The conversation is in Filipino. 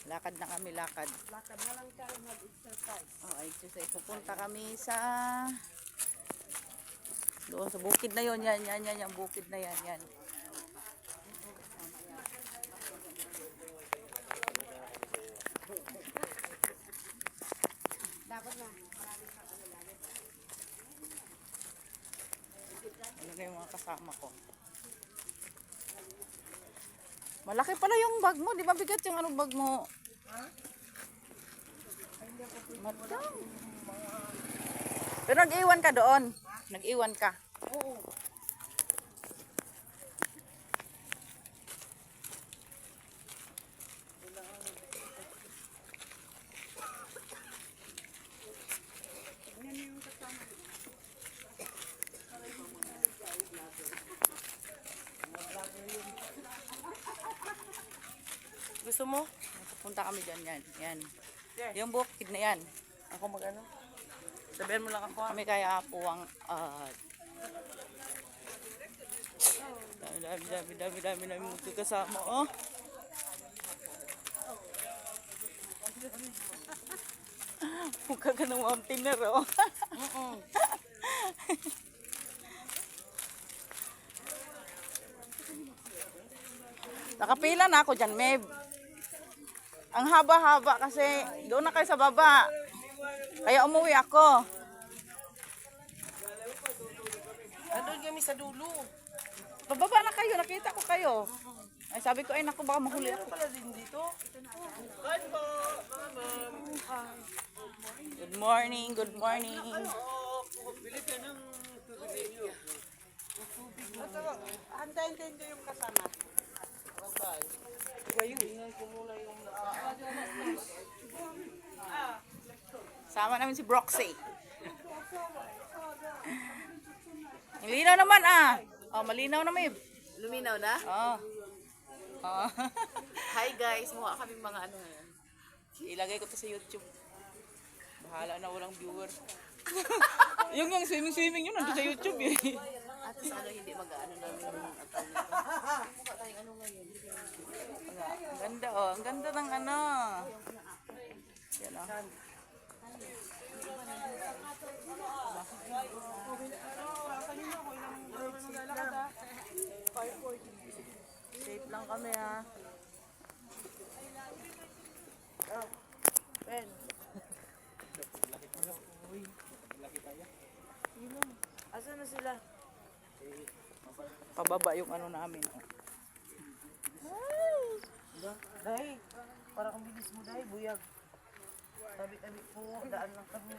Lakad na kami, lakad. Lakad na lang tayo mag-exercise. Oh, exercise. Pupunta kami sa doon sa bukid na yon. Yan, yung bukid na yan, yan. Dapat na. Ano na yung mga kasama ko. Malaki pala yung bag mo. Di ba bigat yung anong bag mo? Ha? Madam. Pero nag-iwan ka doon. Nag-iwan ka. Oo. Gusto mo? Punta kami dyan, yan. Yan. Yes. Yung bukid na yan. Ako mag-ano? Sabihan mo lang ako. Kami kaya puwang dami magkakasama, oh. Mukha ka ng mountainer, oh. Nakapila na ako dyan, Meb. Ang haba-haba kasi doon na kayo sa baba. Kaya umuwi ako. Andun kami sa dulo. Pababa na kayo, nakita ko kayo. Ay, sabi ko, ay naku, baka mahuli ako. Pala din dito. Good morning, good morning. Antayin-tayin ko yung kasama. Sama namin si Broxy. Malinaw naman, ah. Oh, malinaw na, Mib. Luminaw na? Oh. Oh. Hi guys, mukha kami mga ano ngayon. Ilagay ko to sa YouTube. Bahala na, walang viewer. yung swimming yun, nandun sa YouTube eh. At sa ano, hindi mag-ano namin yung atay nito. Mukha tayong ano ngayon. Ang ganda, oh. Ang ganda ng ano. Yan, oh. Safe lang kami, ha. Oh, Ben. Asan na sila? Pababa yung ano namin. Dahi, parang ang bilis mo dahi, buyag. Tabi-tabi po, daan lang kami.